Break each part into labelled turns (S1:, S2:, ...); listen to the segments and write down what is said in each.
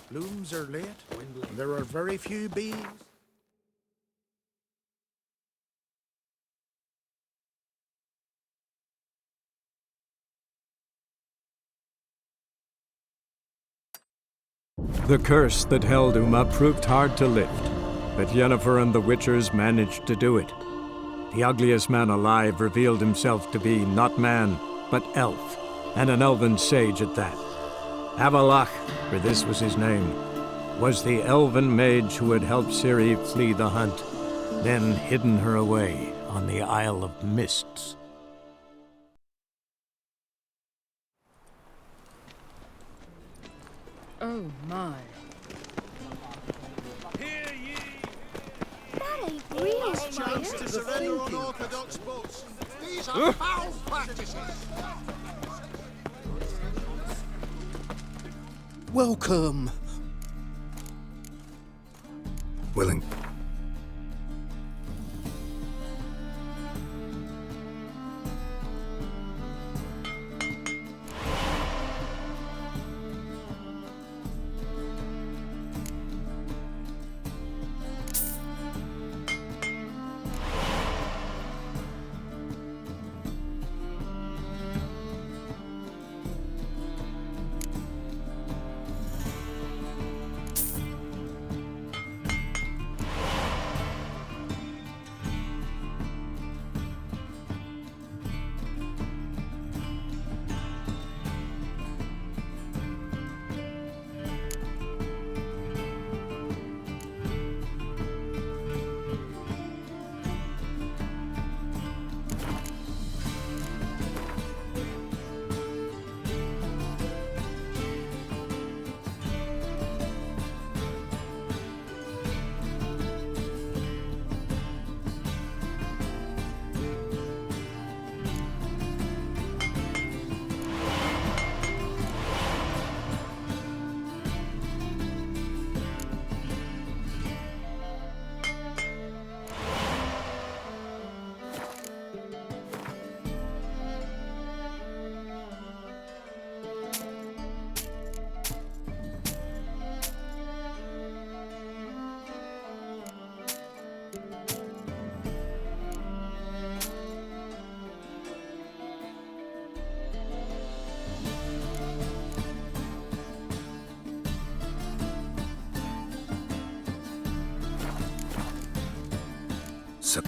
S1: Blooms are late. There are very few bees.
S2: The curse that held Uma proved hard to lift, but Yennefer and the Witchers managed to do it. The ugliest man alive revealed himself to be not man, but elf, and an elven sage at that. Avalach, for this was his name, was the elven mage who had helped Ciri flee the hunt, then hidden her away on the Isle of Mists.
S3: Oh my.
S4: Hear ye!
S5: That ain't real,
S4: Chance to
S5: Sire.
S4: surrender unorthodox boats. These are foul practices.
S1: Welcome.
S6: Willing. So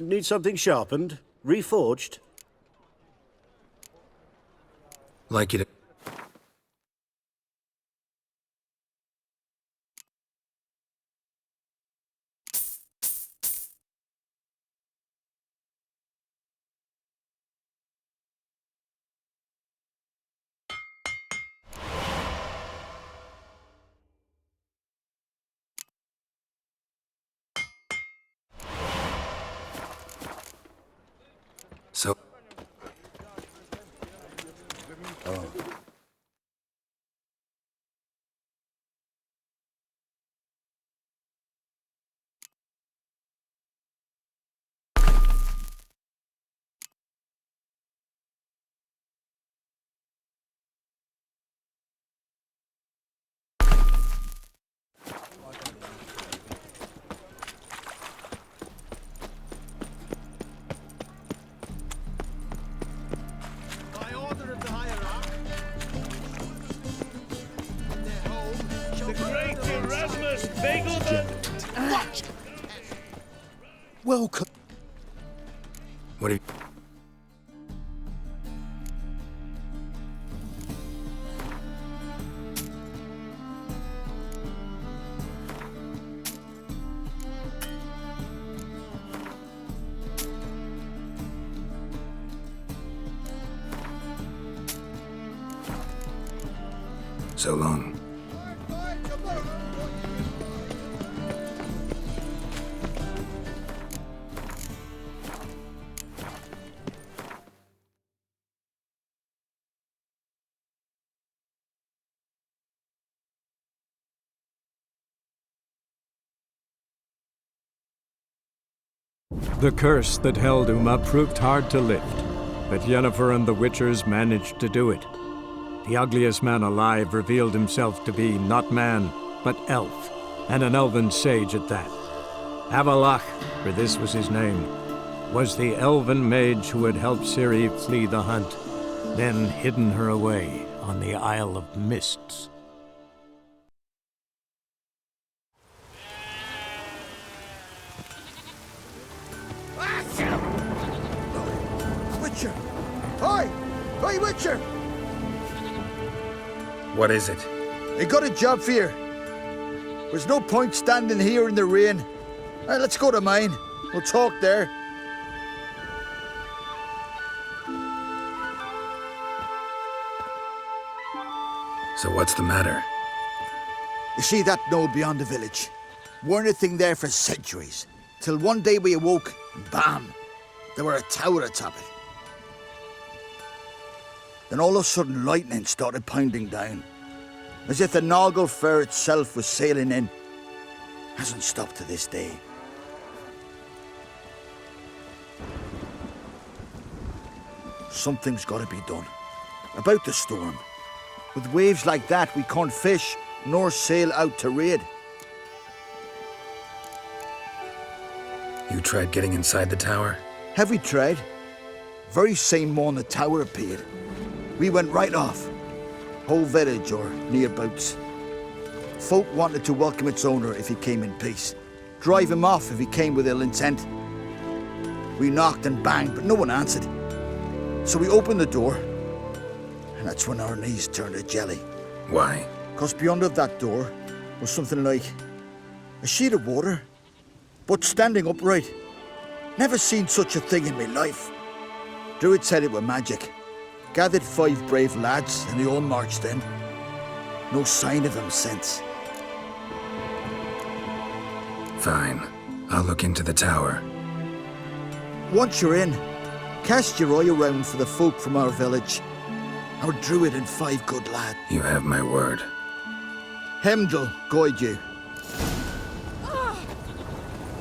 S7: Need something sharpened? Reforged?
S6: like you to
S4: By order of the hierarch, their home shall be
S3: Great Erasmus Begelman!
S1: Welcome.
S6: What do you... So long.
S2: The curse that held Uma proved hard to lift, but Yennefer and the Witchers managed to do it. The ugliest man alive revealed himself to be not man, but elf, and an elven sage at that. Avalach, for this was his name, was the elven mage who had helped Ciri flee the hunt, then hidden her away on the Isle of Mists.
S1: Witcher! Hi! Hi, Witcher!
S6: What is it?
S1: I got a job for you. There's no point standing here in the rain. Let's go to mine. We'll talk there.
S6: So what's the matter?
S1: You see that knoll beyond the village? Weren't a thing there for centuries. Till one day we awoke, and bam! There were a tower atop it. Then all of a sudden lightning started pounding down. As if the Noggle Fair itself was sailing in. Hasn't stopped to this day. Something's got to be done. About the storm. With waves like that, we can't fish, nor sail out to raid.
S6: You tried getting inside the tower?
S1: Have we tried? Very same morning the tower appeared. We went right off. Whole village or nearabouts. Folk wanted to welcome its owner if he came in peace. Drive him off if he came with ill intent. We knocked and banged, but no one answered. So we opened the door, and that's when our knees turned to jelly.
S6: Why?
S1: 'Cause beyond of that door was something like a sheet of water, but standing upright. Never seen such a thing in my life. Druid said it were magic. Gathered 5 brave lads, and they all marched in. No sign of him since.
S6: Fine. I'll look into the tower.
S1: Once you're in, cast your eye around for the folk from our village. Our druid and 5 good lads.
S6: You have my word.
S1: Hemdall guide you.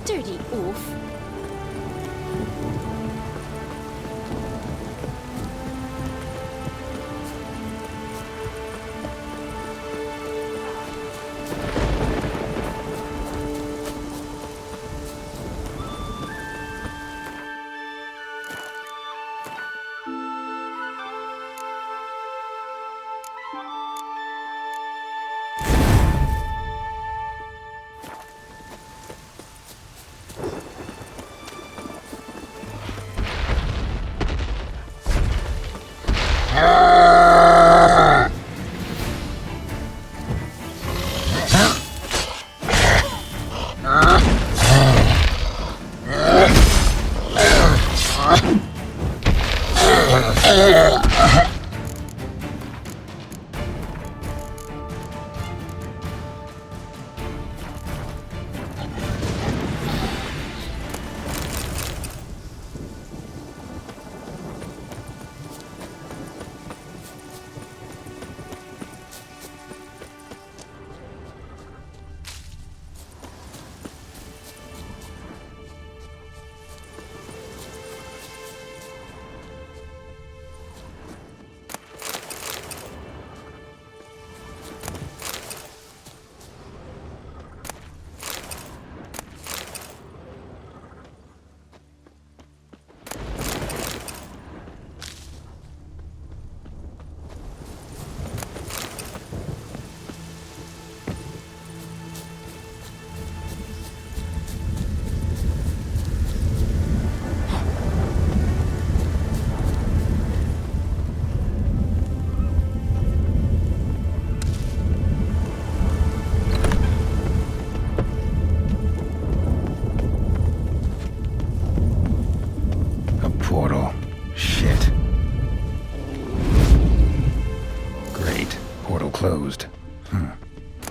S5: Dirty oaf.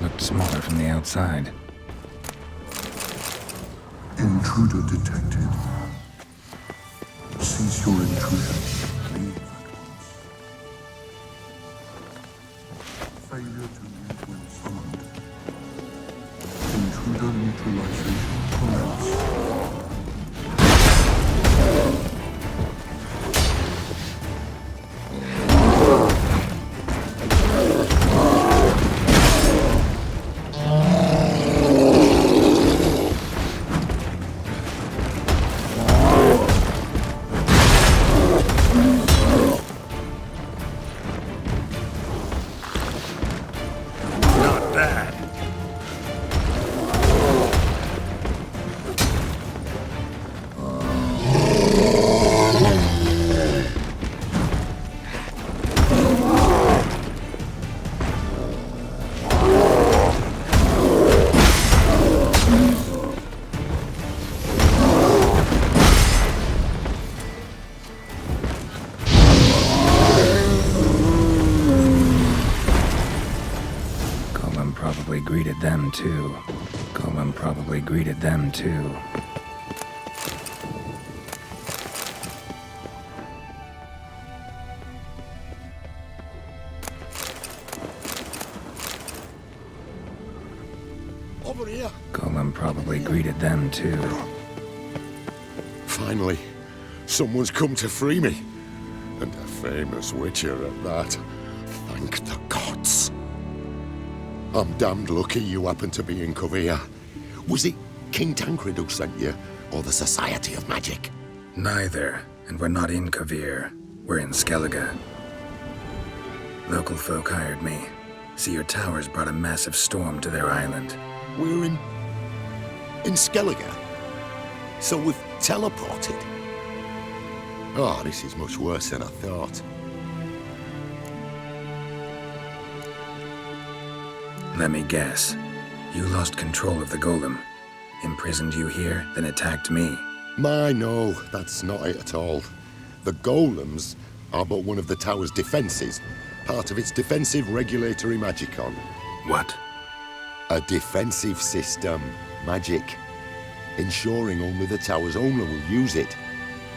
S6: Looked smaller from the outside.
S8: Intruder detected. Cease your intrusion. Leave at once. Failure to neutral summoned. Intruder neutralization commence.
S2: Not bad.
S6: Golem probably greeted them too. Golem probably greeted them too.
S4: Over here.
S6: Golem probably greeted them too.
S4: Finally, someone's come to free me. And a famous witcher at that. Thank the gods. I'm damned lucky you happen to be in Kovir. Was it King Tancred who sent you, or the Society of Magic?
S6: Neither, and we're not in Kovir. We're in Skellige. Local folk hired me. See, your towers brought a massive storm to their island.
S4: We're in Skellige. So we've teleported. Oh, this is much worse than I thought.
S6: Let me guess. You lost control of the golem. Imprisoned you here, then attacked me.
S4: No, that's not it at all. The golems are but one of the tower's defenses, part of its defensive regulatory magicon.
S6: What?
S4: A defensive system, magic, ensuring only the tower's owner will use it.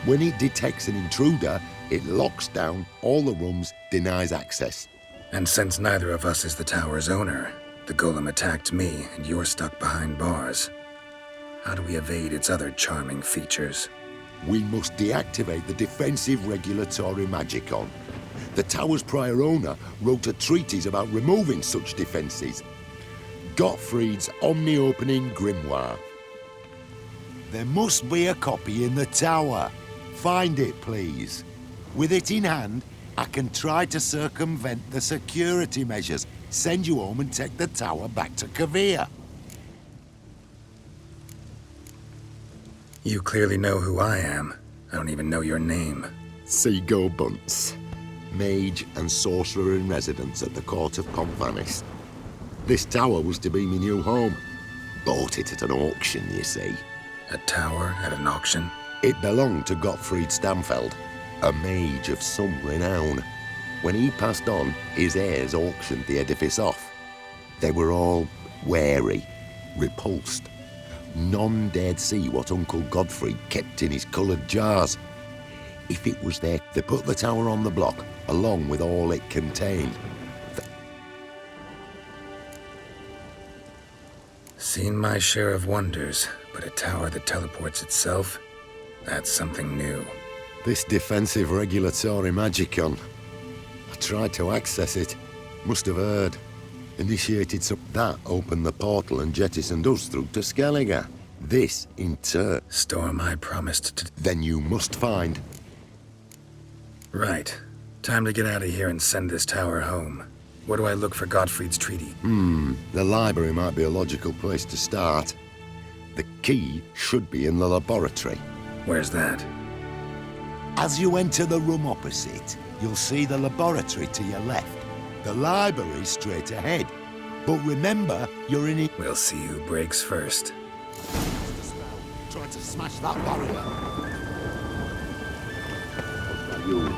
S4: When it detects an intruder, it locks down all the rooms, denies access.
S6: And since neither of us is the tower's owner, the golem attacked me and you're stuck behind bars. How do we evade its other charming features?
S4: We must deactivate the defensive regulatory magicon. The tower's prior owner wrote a treatise about removing such defenses. Gottfried's Omni-Opening Grimoire. There must be a copy in the tower. Find it, please. With it in hand, I can try to circumvent the security measures, send you home and take the tower back to Kovir.
S6: You clearly know who I am. I don't even know your name.
S4: Seagull Bunce, mage and sorcerer in residence at the court of Pomvanis. This tower was to be my new home. Bought it at an auction, you see.
S6: A tower at an auction?
S4: It belonged to Gottfried Stamfeld, a mage of some renown. When he passed on, his heirs auctioned the edifice off. They were all wary, repulsed. None dared see what Uncle Godfrey kept in his coloured jars. If it was there, they put the tower on the block, along with all it contained.
S6: Seen my share of wonders, but a tower that teleports itself? That's something new.
S4: This defensive regulatory magicon. I tried to access it. Must have heard. Initiated some... That opened the portal and jettisoned us through to Skellige. This, in turn...
S6: Storm I promised to...
S4: Then you must find...
S6: Right. Time to get out of here and send this tower home. Where do I look for Gottfried's treaty?
S4: The library might be a logical place to start. The key should be in the laboratory.
S6: Where's that?
S4: As you enter the room opposite, you'll see the laboratory to your left. The library's straight ahead. But remember, you're in it.
S6: We'll see who breaks first.
S4: Trying to smash that barrier. You.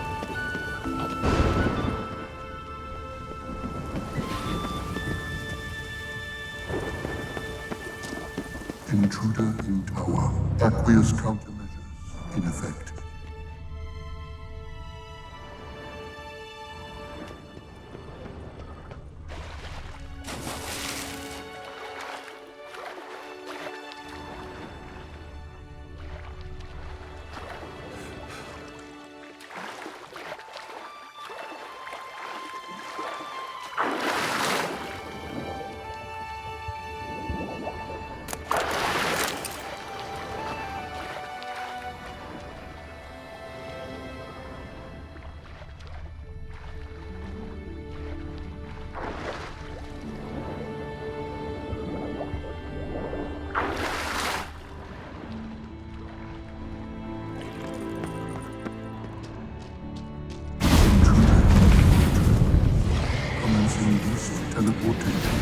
S8: Intruder in tower. Aqueous countermeasures in effect. Teleportation.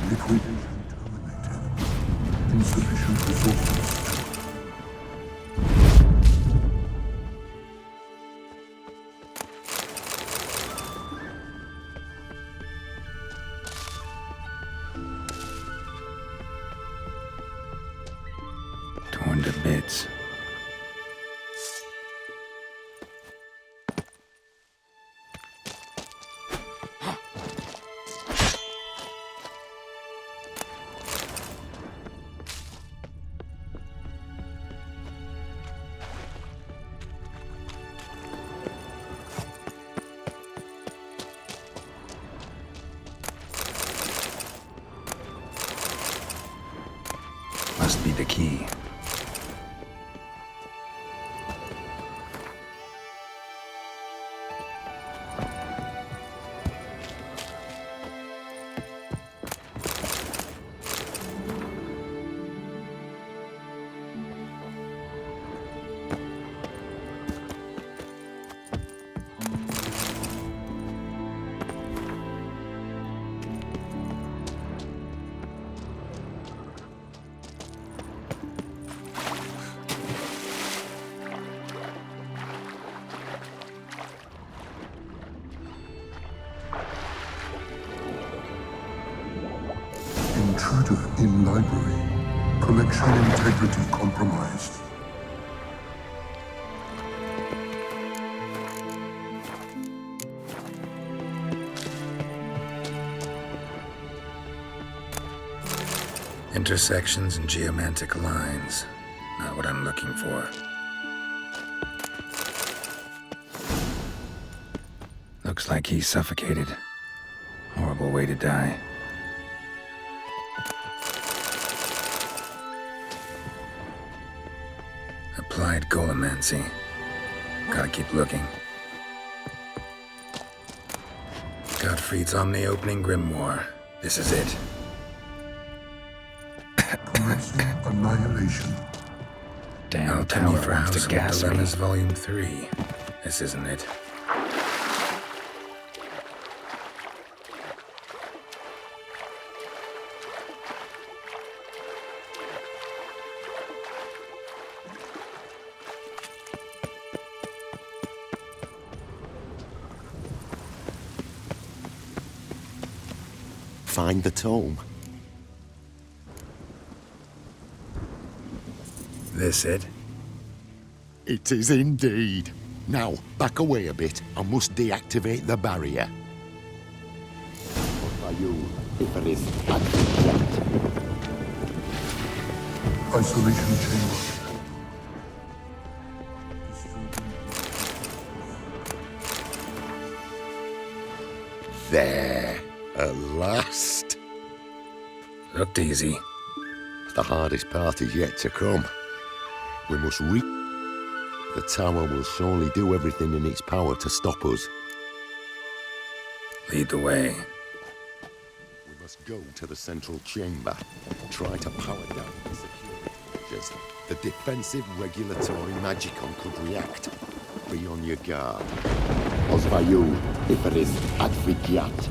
S8: Liquidation terminated. Insufficient resources.
S6: Torn to bits. Must be the key.
S8: Intruder in library. Collection integrity compromised.
S6: Intersections and geomantic lines. Not what I'm looking for. Looks like he's suffocated. Horrible way to die. Applied golemancy. Gotta keep looking. Gottfried's Omni-Opening Grimoire. This is it.
S8: Commencing annihilation.
S2: Damn
S6: Alchemy
S2: tower
S6: for
S2: wants
S6: House
S2: to
S6: of
S2: gas me.
S6: Dilemmas Volume 3. This isn't it.
S4: Find the tome.
S6: This it?
S4: It is indeed. Now, back away a bit. I must deactivate the barrier. What are you, Iferin?
S8: Isolation chamber.
S4: There, at last.
S6: Looked easy.
S4: The hardest part is yet to come. We must The tower will surely do everything in its power to stop us.
S6: Lead the way.
S4: We must go to the central chamber. Try to power down the security measures. The defensive regulatory magicon could react. Be on your guard. Osvayu, Iferin, Advigiat.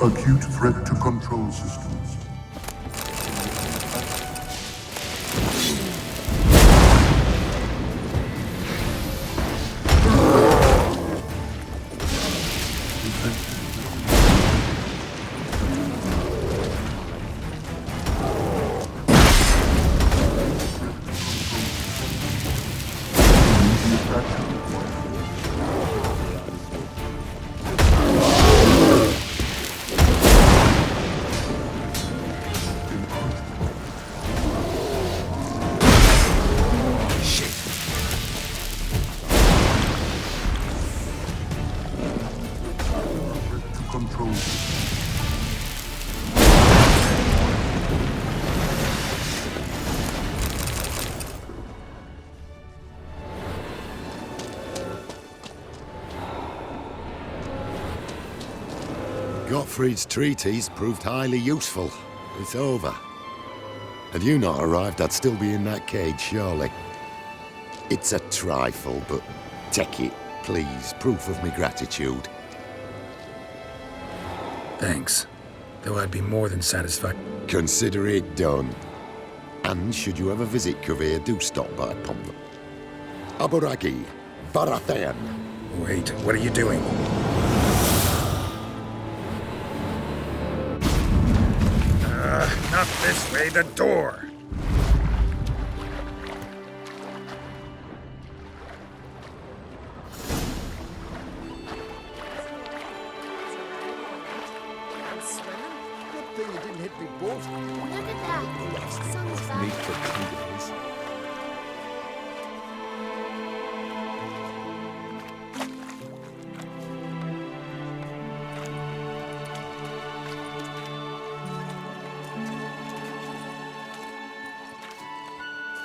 S8: Acute threat to control systems. Control systems.
S4: Gottfried's treatise proved highly useful. It's over. Had you not arrived, I'd still be in that cage, surely. It's a trifle, but take it, please. Proof of me gratitude.
S6: Thanks. Though I'd be more than satisfied.
S4: Consider it done. And should you ever visit Kavir, do stop by Pomp. Aburagi, Varathan.
S6: Wait, what are you doing? Not this way, the door!
S1: Good thing you didn't hit me both.
S5: Look at that. Sun's back.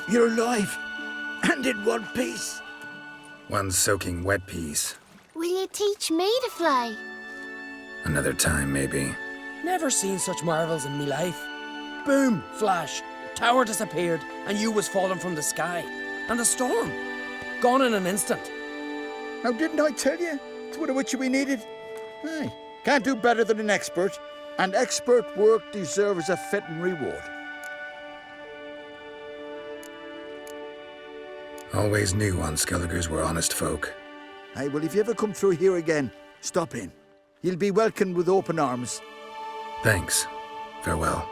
S1: You're alive, and in one piece.
S6: One soaking wet piece.
S5: Will you teach me to fly?
S6: Another time, maybe.
S9: Never seen such marvels in me life. Boom, flash, tower disappeared, and you was falling from the sky. And the storm, gone in an instant.
S1: Now, didn't I tell you? It's what a witcher we needed. Aye, can't do better than an expert, and expert work deserves a fitting reward.
S6: Always knew on Skelligers were honest folk.
S1: Aye, well, if you ever come through here again, stop in. You'll be welcomed with open arms.
S6: Thanks. Farewell.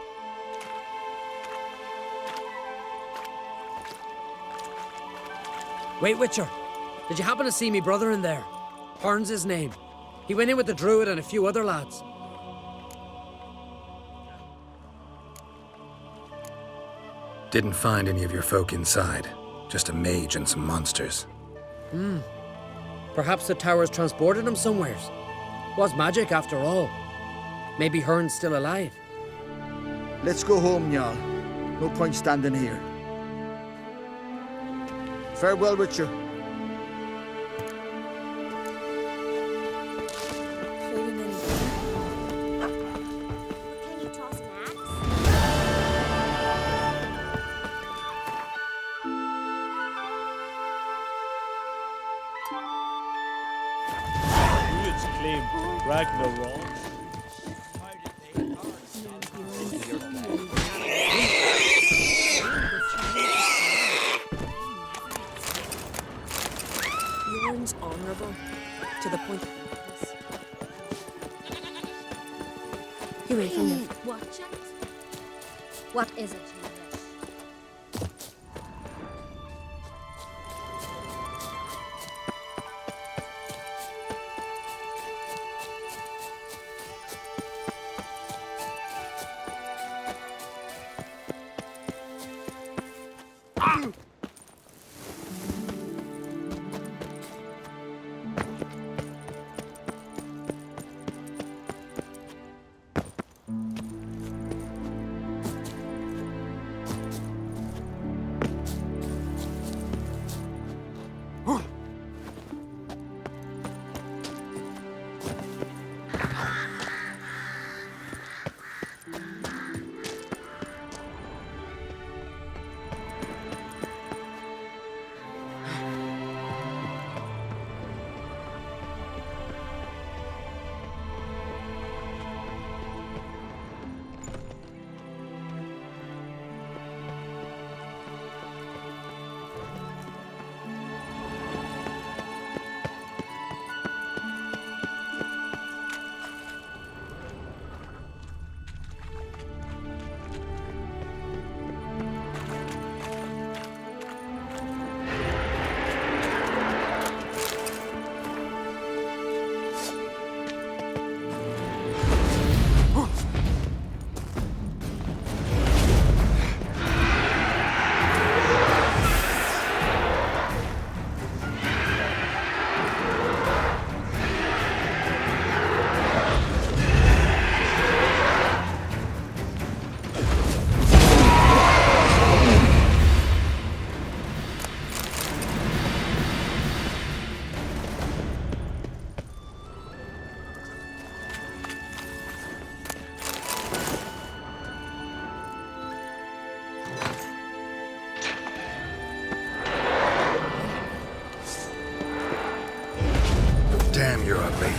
S9: Wait, Witcher. Did you happen to see me brother in there? Hearn's his name. He went in with the druid and a few other lads.
S6: Didn't find any of your folk inside. Just a mage and some monsters.
S9: Perhaps the towers transported him somewheres. Was magic after all. Maybe Hearn's still alive.
S1: Let's go home, Jarl. No point standing here. Farewell, Witcher.
S5: Feeling any better? Can you toss an axe?
S3: Druids claim Ragnarok.
S5: Bjorn's honorable. To the point of madness. You wait for me.
S10: Watch it. What is it you wish?
S6: Damn, you're ugly.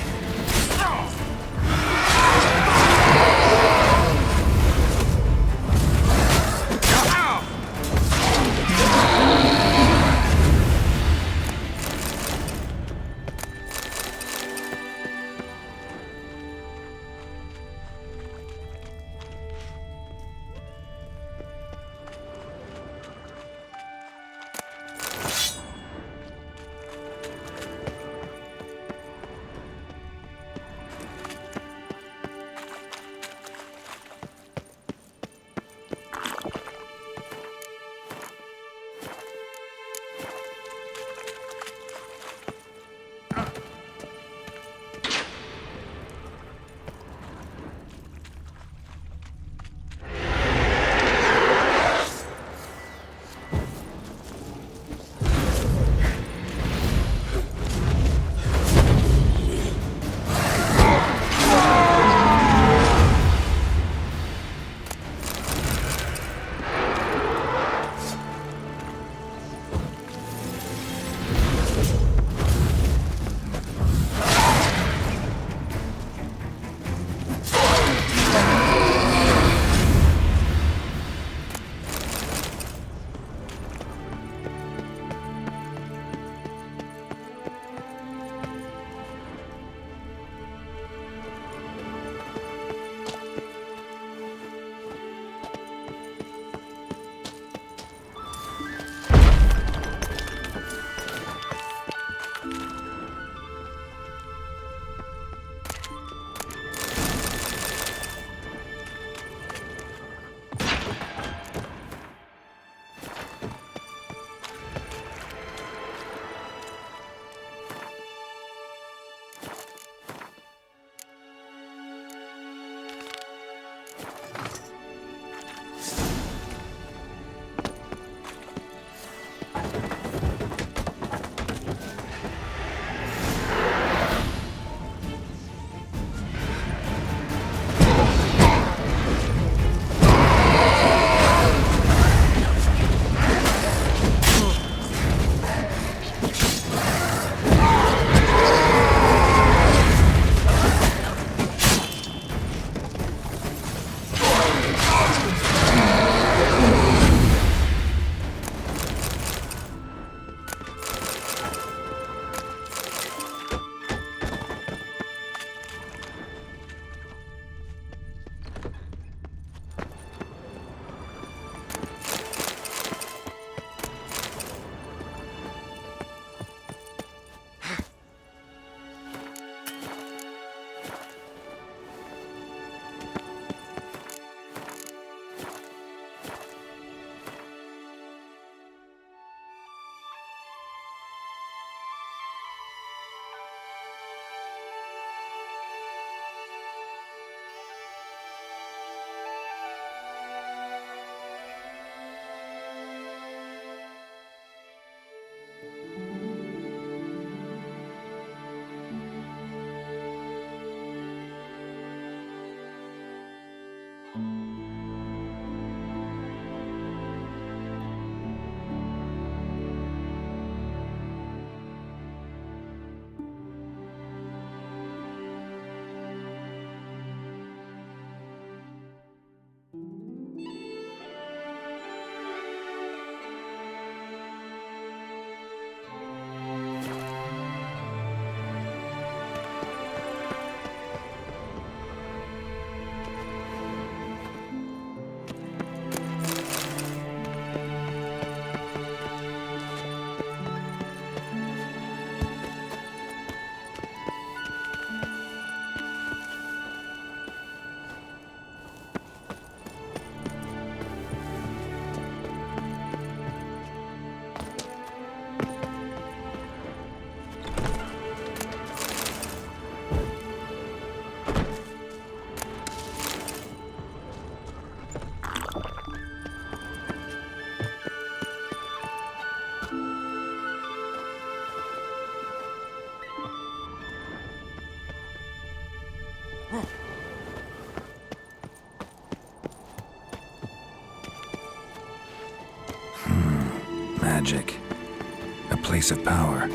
S6: magic. A place of power.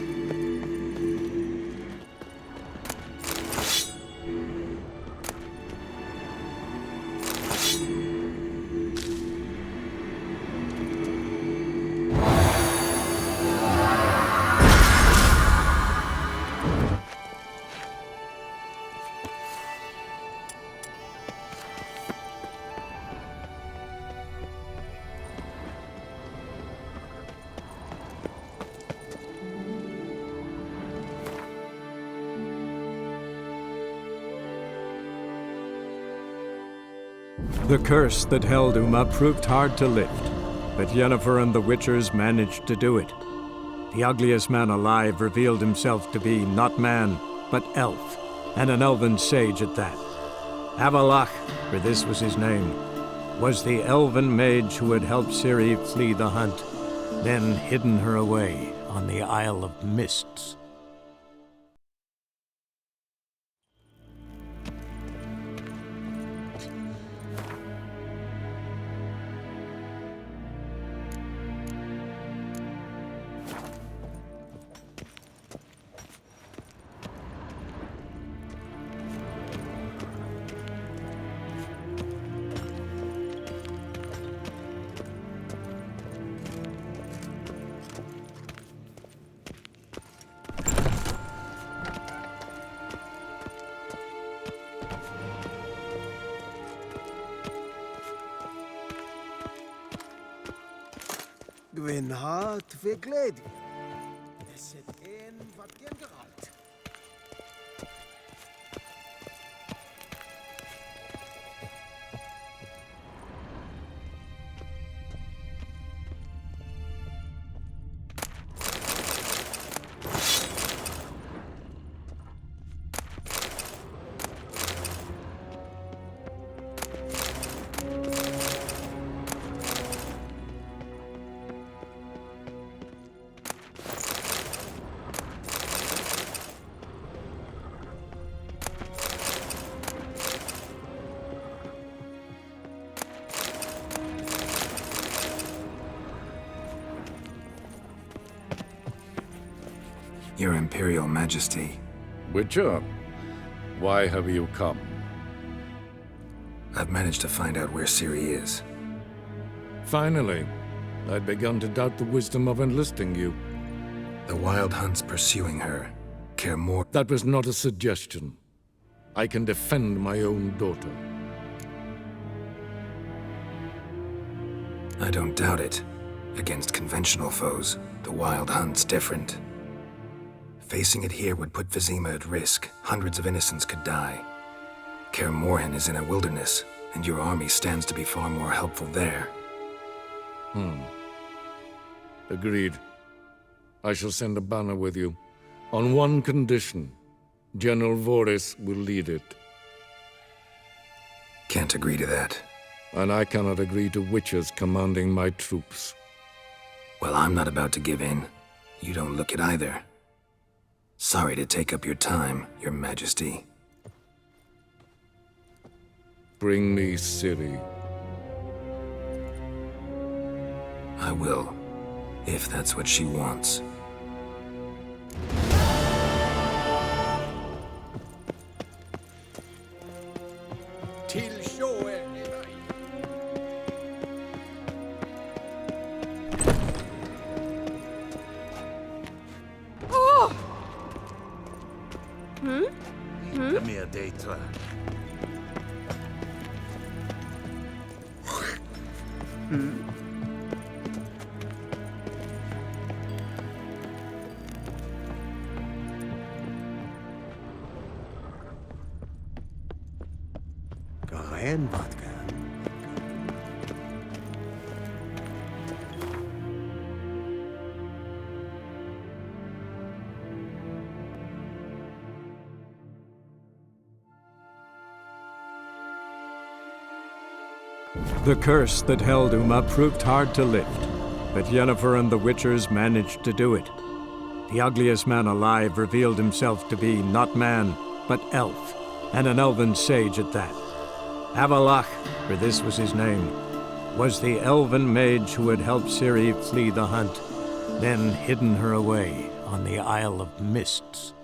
S2: The curse that held Uma proved hard to lift, but Yennefer and the Witchers managed to do it. The ugliest man alive revealed himself to be not man, but elf, and an elven sage at that. Avalach, for this was his name, was the elven mage who had helped Ciri flee the hunt, then hidden her away on the Isle of Mists.
S11: Gwyn hart fi gledi. Is het een wat gen geraakt?
S6: Your Imperial Majesty.
S12: Witcher, why have you come?
S6: I've managed to find out where Ciri is.
S12: Finally. I'd begun to doubt the wisdom of enlisting you.
S6: The Wild Hunt's pursuing her. Care more.
S12: That was not a suggestion. I can defend my own daughter.
S6: I don't doubt it. Against conventional foes, the Wild Hunt's different. Facing it here would put Vizima at risk. Hundreds of innocents could die. Kaer Morhen is in a wilderness, and your army stands to be far more helpful there.
S12: Agreed. I shall send a banner with you. On one condition. General Voris will lead it.
S6: Can't agree to that.
S12: And I cannot agree to witches commanding my troops.
S6: Well, I'm not about to give in. You don't look it either. Sorry to take up your time, Your Majesty.
S12: Bring me Ciri.
S6: I will, if that's what she wants.
S11: Till sjøen i vei.
S3: Inte mer dig, tror jag.
S11: Garen vodka.
S2: The curse that held Uma proved hard to lift, but Yennefer and the Witchers managed to do it. The ugliest man alive revealed himself to be not man, but elf, and an elven sage at that. Avalach, for this was his name, was the elven mage who had helped Ciri flee the hunt, then hidden her away on the Isle of Mists.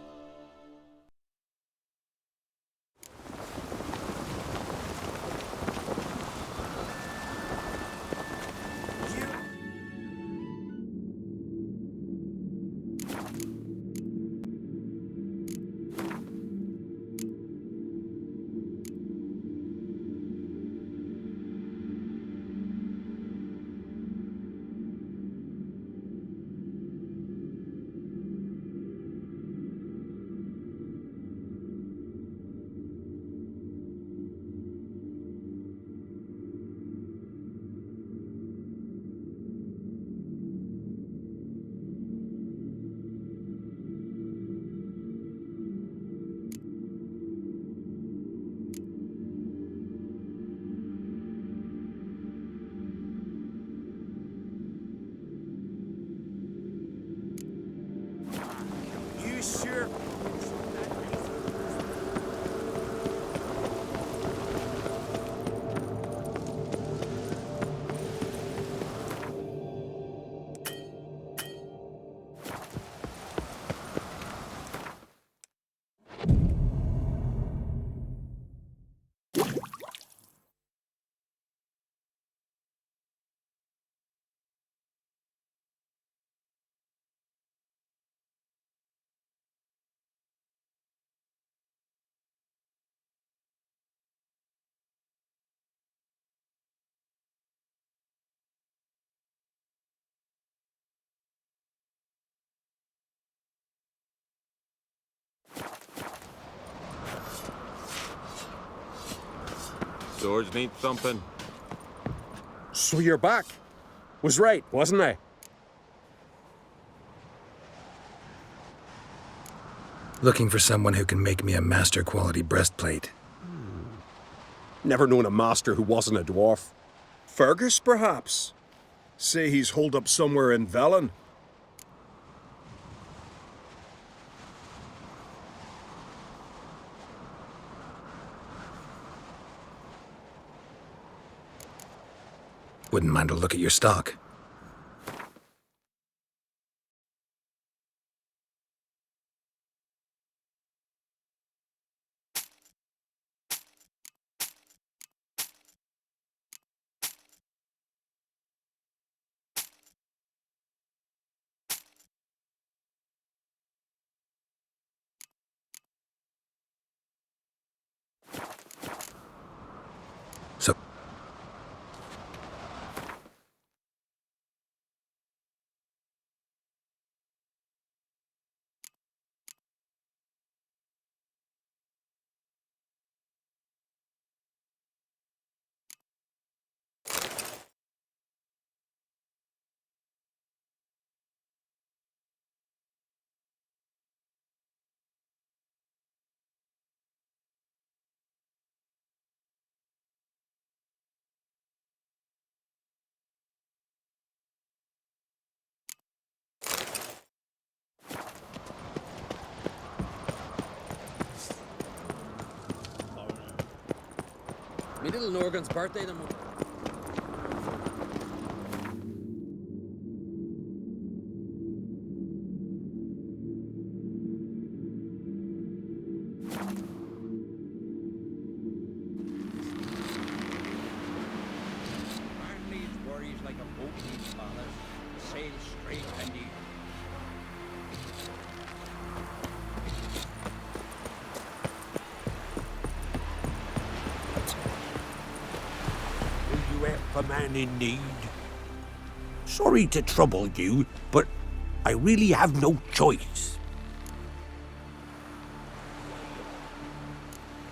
S11: You sure?
S13: Doors need thumping.
S14: So you're back. Was right, wasn't I?
S6: Looking for someone who can make me a master quality breastplate.
S14: Never known a master who wasn't a dwarf. Fergus, perhaps? Say he's holed up somewhere in Velen.
S6: Wouldn't mind a look at your stock. So,
S9: Me little Norgan's birthday tomorrow.
S11: Man needs worries like a boat needs ballast. Sail straight and easy. Will you help a man in need? Sorry to trouble you, but I really have no choice.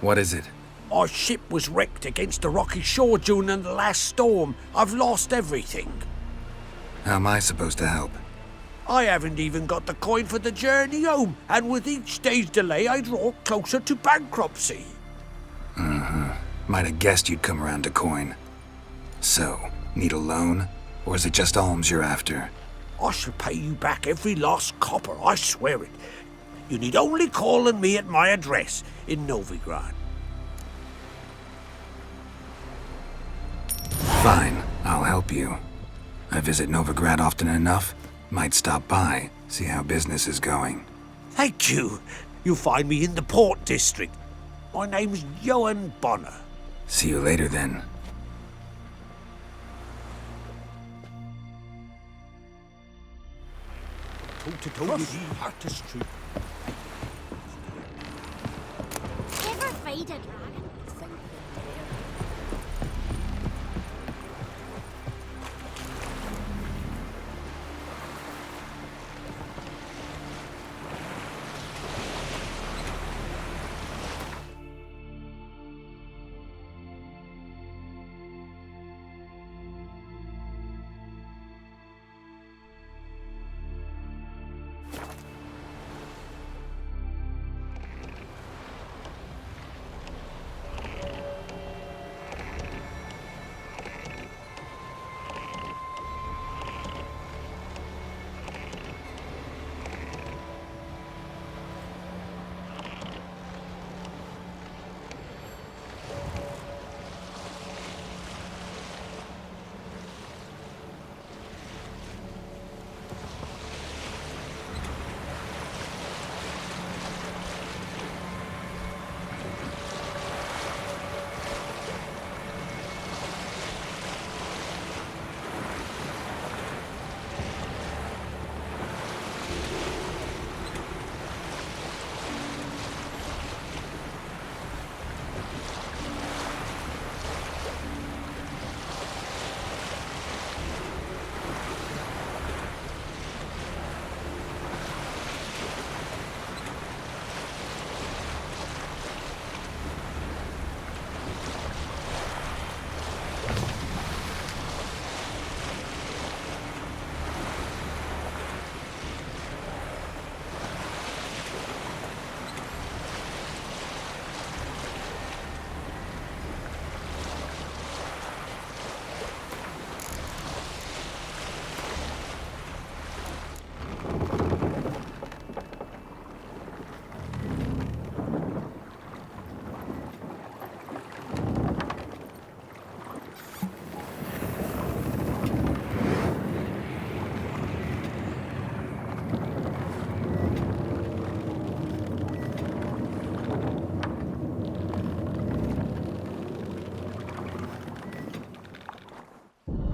S6: what is it?
S11: Our ship was wrecked against the rocky shore during the last storm. I've lost everything.
S6: How am I supposed to help?
S11: I haven't even got the coin for the journey home, and with each day's delay, I draw closer to bankruptcy.
S6: Might have guessed you'd come around to coin. So, need a loan? Or is it just alms you're after?
S11: I shall pay you back every lost copper, I swear it. You need only call on me at my address in Novigrad.
S6: Fine, I'll help you. I visit Novigrad often enough. Might stop by, see how business is going.
S11: Thank you. You'll find me in the Port District. My name's Johan Bonner.
S6: See you later then.
S11: Toe-to-toe with the artistry.
S10: Ever fight a dragon? Think you dare.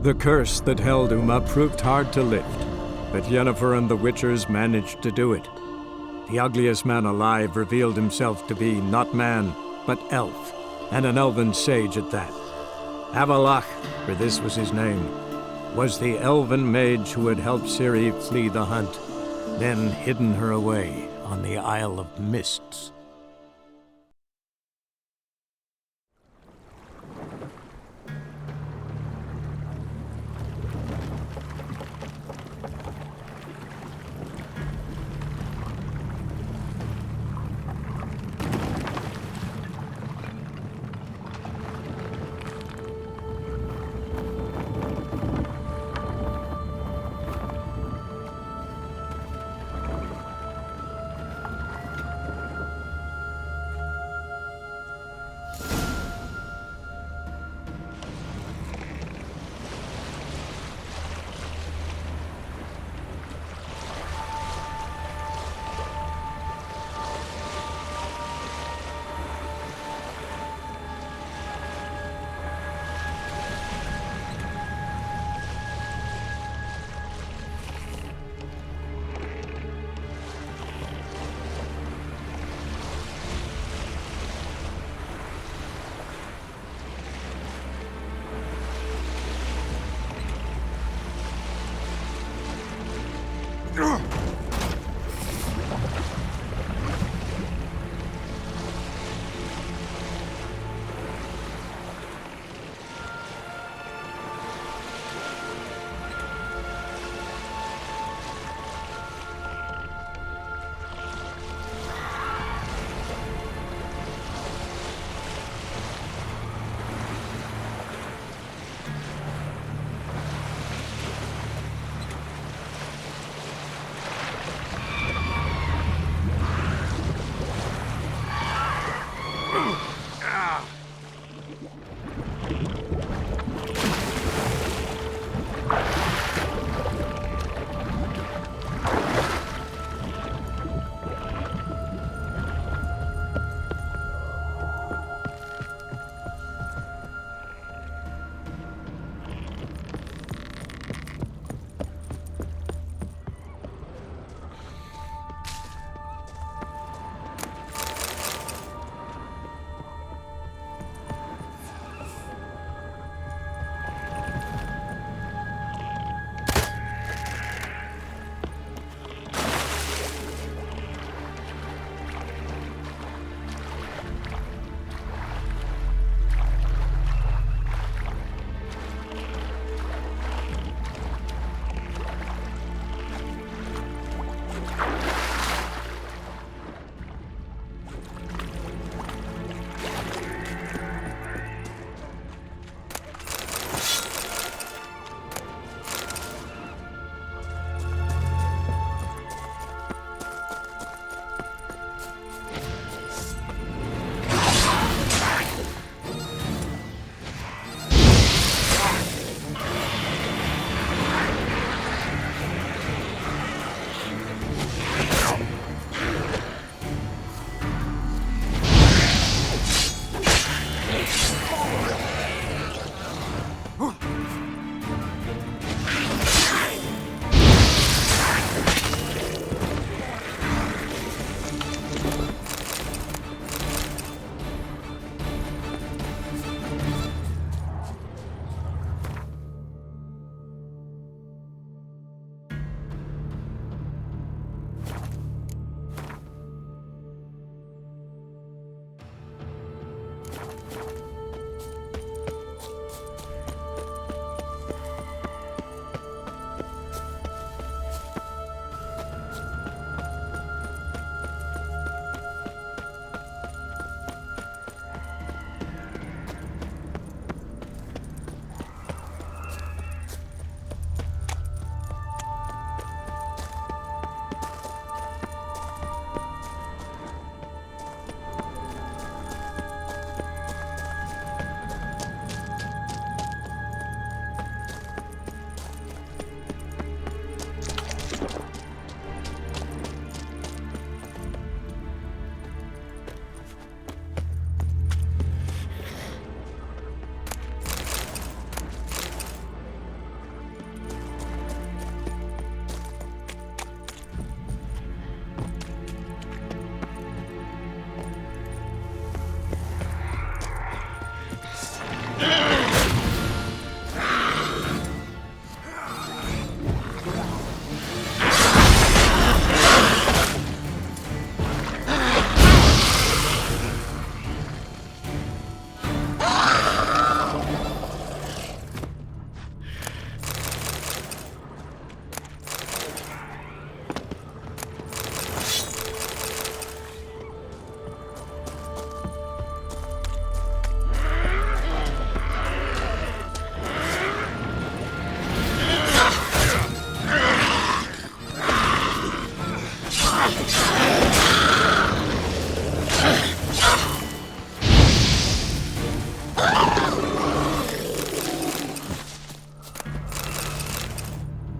S2: The curse that held Uma proved hard to lift, but Yennefer and the Witchers managed to do it. The ugliest man alive revealed himself to be not man, but elf, and an elven sage at that. Avalach, for this was his name, was the elven mage who had helped Ciri flee the hunt, then hidden her away on the Isle of Mists.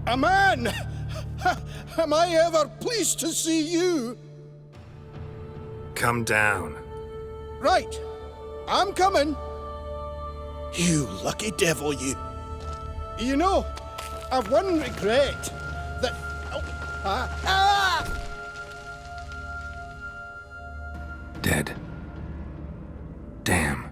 S13: A man! Am I ever pleased to see you?
S6: Come down.
S13: Right. I'm coming. You lucky devil, you. You know, I've one regret. That...
S6: Dead. Damn.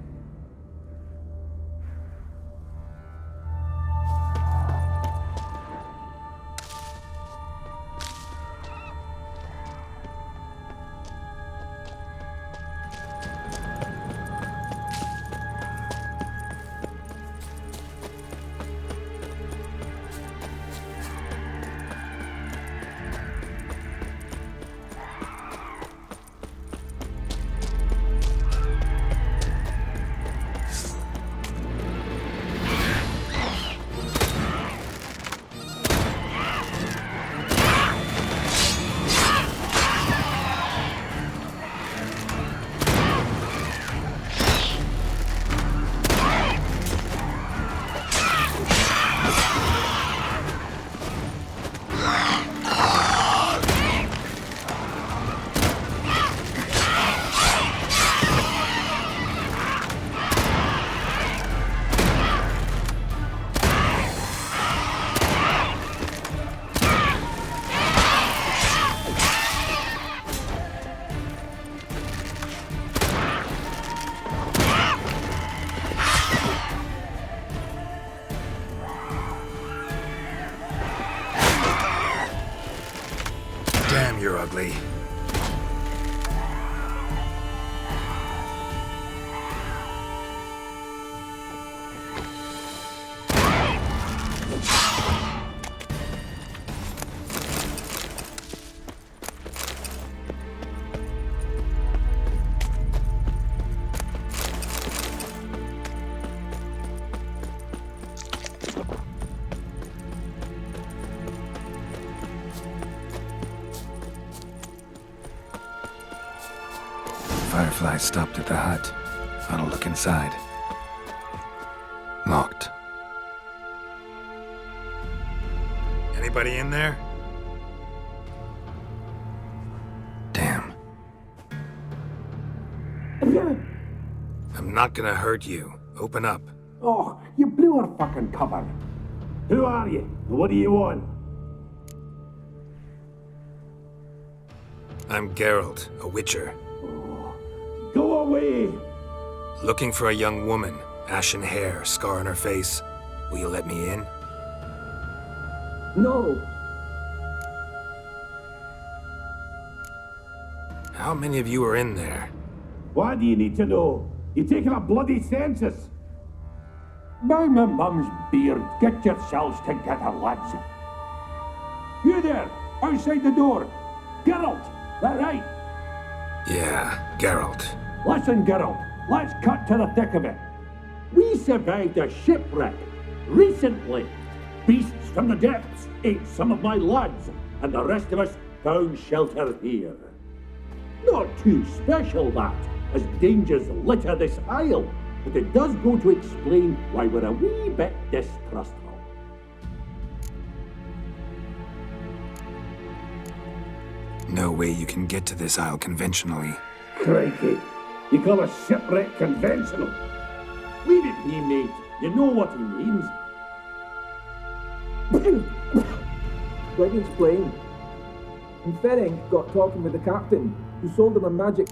S6: Damn, you're ugly. Firefly stopped at the hut. I'll look inside. Locked. Anybody in there? Damn. I'm not gonna hurt you. Open up.
S11: Oh, you blew our fucking cover. Who are you? What do you want?
S6: I'm Geralt, a witcher.
S11: Go away!
S6: Looking for a young woman. Ashen hair, scar on her face. Will you let me in?
S11: No.
S6: How many of you are in there?
S11: Why do you need to know?
S15: You taking a bloody census? By my mum's beard, get yourselves together, lads. You there, outside the door. Geralt, that right?
S6: Yeah, Geralt.
S15: Listen, Geralt, let's cut to the thick of it. We survived a shipwreck recently. Beasts from the depths ate some of my lads, and the rest of us found shelter here. Not too special, that, as dangers litter this isle, but it does go to explain why we're a wee bit distrustful.
S6: No way you can get to this isle conventionally.
S15: Crikey, you call a shipwreck conventional? Leave it be, mate. You know what he means.
S16: Let me explain. And Ferenc got talking with the captain, who sold him a magic...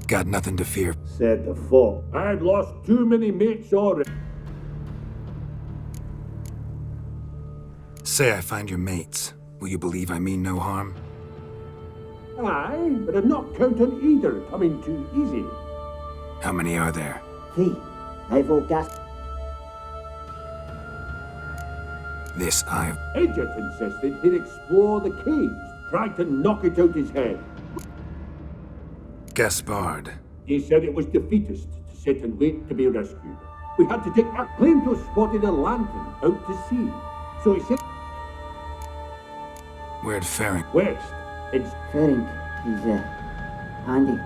S6: Got nothing to fear.
S15: Said the folk. I've lost too many mates already.
S6: Say I find your mates. Will you believe I mean no harm?
S15: Aye, but I'm not counting either coming too easy.
S6: How many are there?
S17: 3. I've all gas.
S6: This I've...
S15: Edget insisted he'd explore the caves, tried to knock it out his head.
S6: Gaspard.
S15: He said it was defeatist to sit and wait to be rescued. We had to take our claim to have spotted a lantern out to sea. So he said...
S6: Where'd Ferenc?
S15: West. It's...
S17: Ferenc. He's, handy.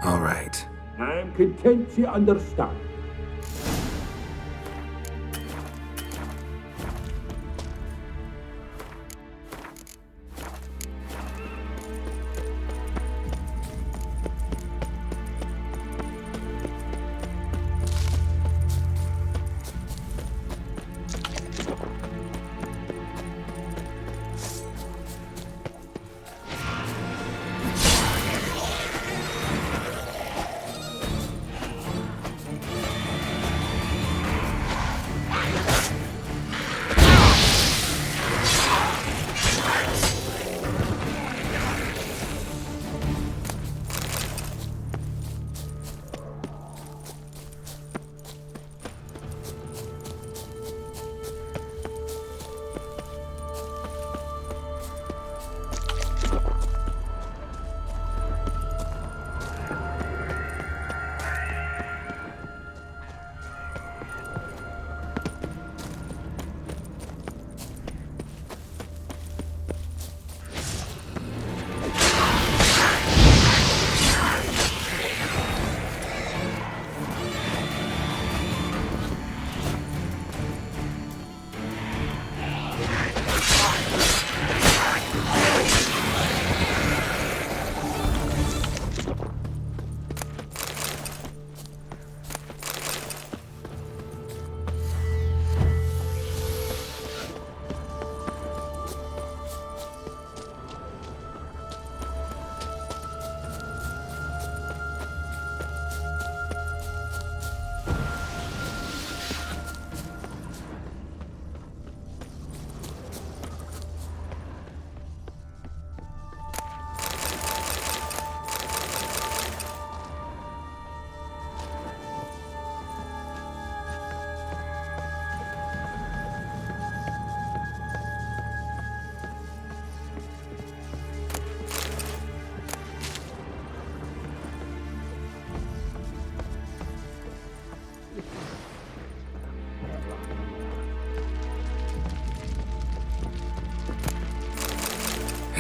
S6: All right.
S15: I'm content to understand.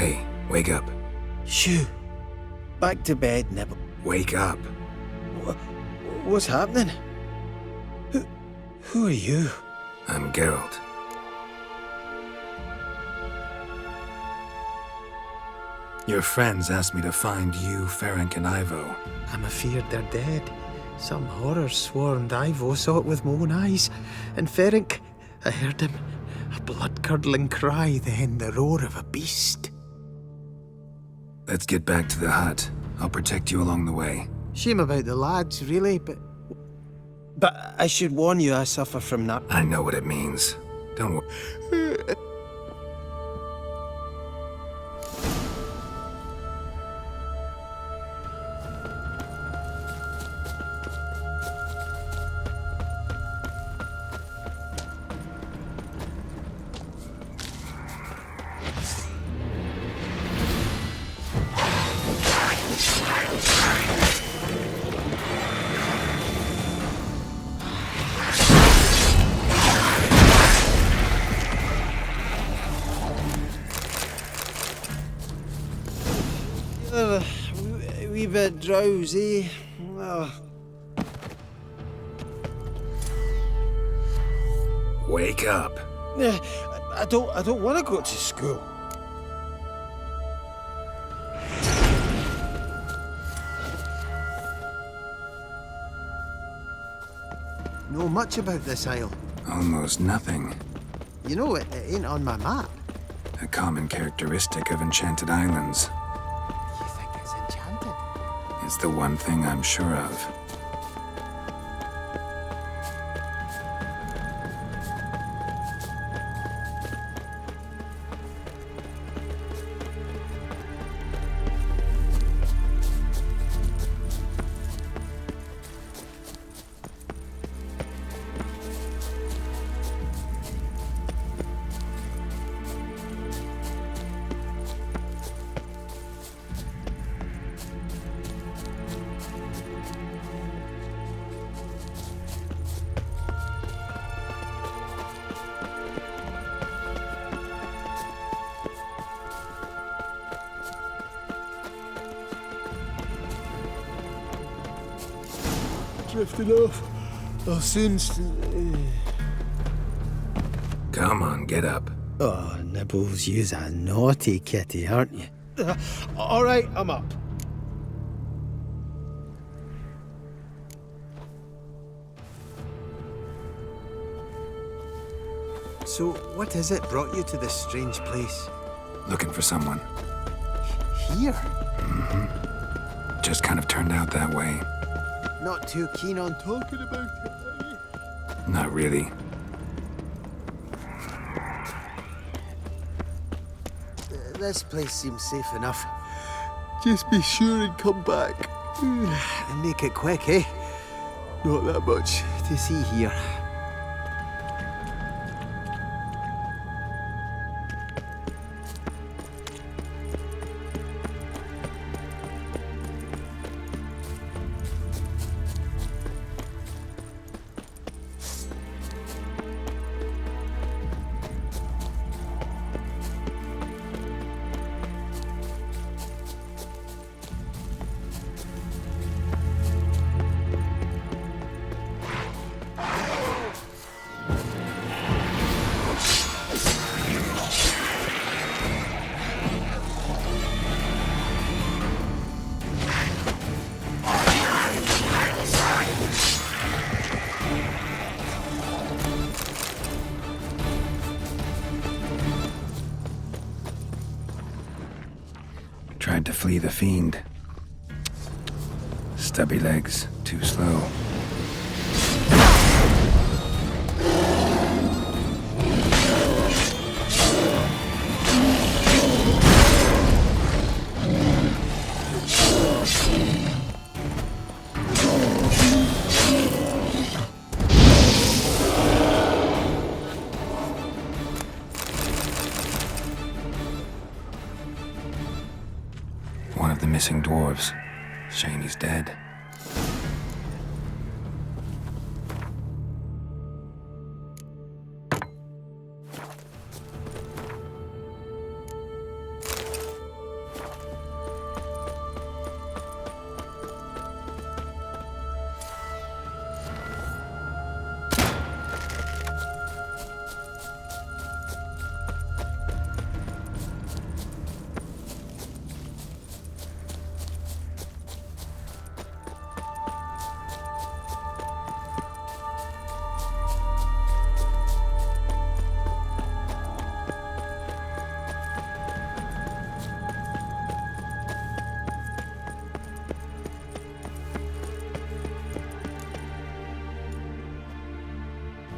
S6: Hey, wake up.
S9: Shoo. Back to bed, Nibble.
S6: Wake up.
S9: What's happening? Who are you?
S6: I'm Geralt. Your friends asked me to find you, Ferenc, and Ivo.
S9: I'm afeard they're dead. Some horror swarmed Ivo, saw it with my own eyes. And Ferenc, I heard him. A blood-curdling cry, then the roar of a beast.
S6: Let's get back to the hut. I'll protect you along the way.
S9: Shame about the lads, really, but I should warn you, I suffer from that.
S6: I know what it means. Don't worry.
S9: A wee bit drowsy.
S6: Wake up.
S9: I don't want to go to school. Know much about this isle?
S6: Almost nothing.
S9: You know, it ain't on my map.
S6: A common characteristic of enchanted islands.
S9: You think it's enchanted?
S6: It's the one thing I'm sure of.
S9: Drifting off. I'll soon.
S6: Come on, get up.
S9: Oh, Nibbles, you's a naughty kitty, aren't you? All right, I'm up. So, what is it brought you to this strange place?
S6: Looking for someone.
S9: Here?
S6: Mm-hmm. Just kind of turned out that way.
S9: Not too keen on talking about it, are you?
S6: Not really.
S9: This place seems safe enough. Just be sure and come back. And make it quick, eh? Not that much to see here.
S6: Tried to flee the fiend. Stubby legs, too slow. One of the missing dwarves. Shame he's dead.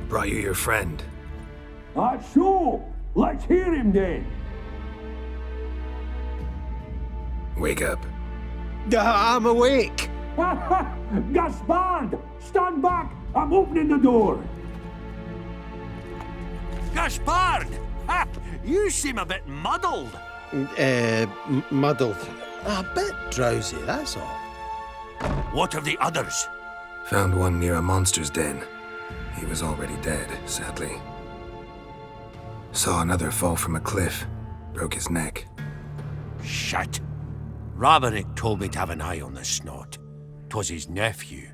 S6: Brought you your friend.
S15: Sure. Let's hear him then.
S6: Wake up.
S9: I'm awake.
S15: Gaspard! Stand back! I'm opening the door.
S11: Gaspard! Ha! You seem a bit muddled.
S9: Muddled. A bit drowsy, that's all.
S11: What of the others?
S6: Found one near a monster's den. He was already dead, sadly. Saw another fall from a cliff. Broke his neck.
S11: Shit. Ravenick told me to have an eye on the snot. 'Twas his nephew.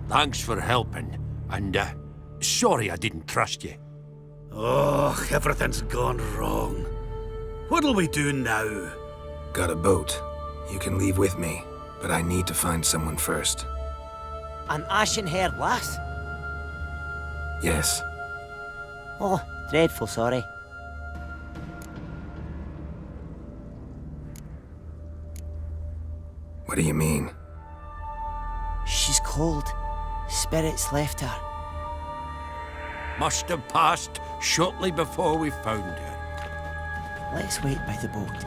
S11: Thanks for helping, and sorry I didn't trust you.
S3: Oh, everything's gone wrong. What'll we do now?
S6: Got a boat. You can leave with me, but I need to find someone first.
S18: An ashen-haired lass?
S6: Yes.
S18: Oh, dreadful sorry.
S6: What do you mean?
S18: She's cold. Spirits left her.
S11: Must have passed shortly before we found her.
S18: Let's wait by the boat.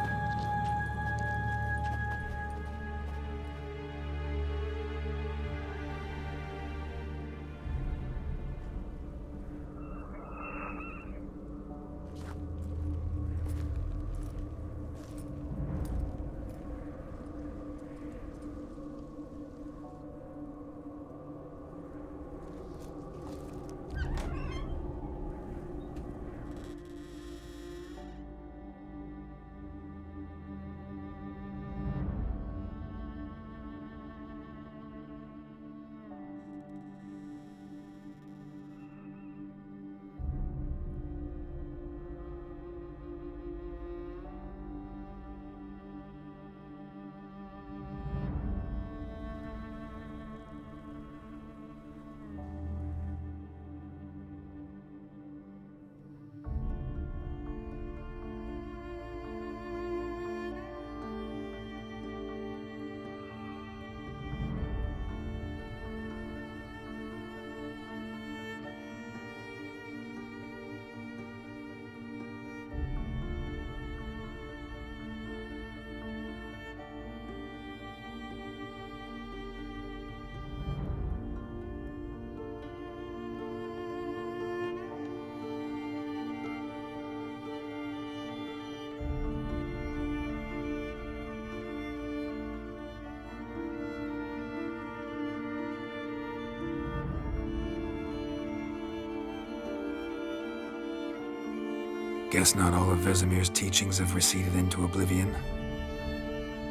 S6: Guess not all of Vesemir's teachings have receded into oblivion.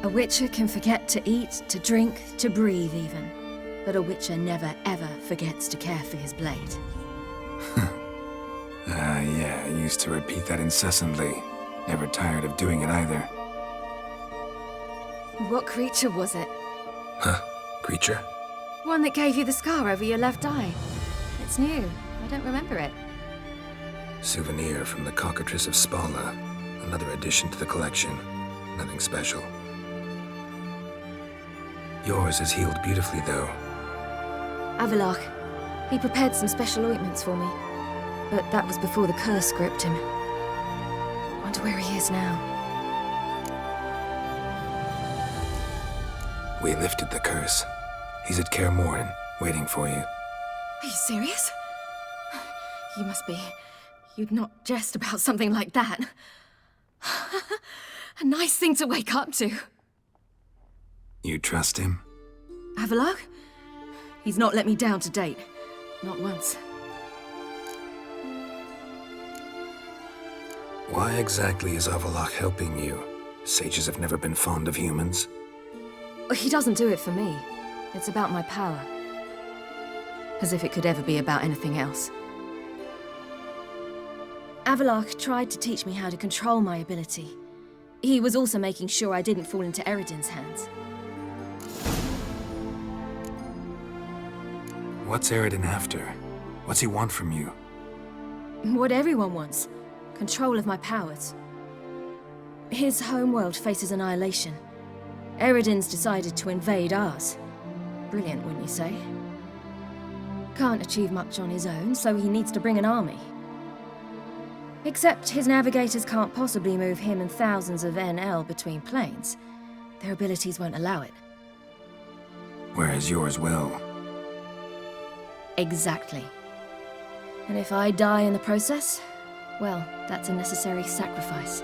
S10: A witcher can forget to eat, to drink, to breathe even. But a witcher never ever forgets to care for his blade.
S6: Yeah, I used to repeat that incessantly. Never tired of doing it either.
S10: What creature was it?
S6: Huh? Creature?
S10: One that gave you the scar over your left eye. It's new. I don't remember it.
S6: Souvenir from the Cockatrice of Spala. Another addition to the collection. Nothing special. Yours is healed beautifully, though.
S10: Avalach. He prepared some special ointments for me. But that was before the curse gripped him. Wonder where he is now.
S6: We lifted the curse. He's at Kaer Morhen, waiting for you.
S10: Are you serious? You must be. You'd not jest about something like that. A nice thing to wake up to.
S6: You trust him?
S10: Avalach? He's not let me down to date. Not once.
S6: Why exactly is Avalach helping you? Sages have never been fond of humans.
S10: He doesn't do it for me. It's about my power. As if it could ever be about anything else. Avalach tried to teach me how to control my ability. He was also making sure I didn't fall into Eredin's hands.
S6: What's Eredin after? What's he want from you?
S10: What everyone wants. Control of my powers. His homeworld faces annihilation. Eredin's decided to invade ours. Brilliant, wouldn't you say? Can't achieve much on his own, so he needs to bring an army. Except his navigators can't possibly move him and thousands of NL between planes. Their abilities won't allow it.
S6: Whereas yours will.
S10: Exactly. And if I die in the process, well, that's a necessary sacrifice.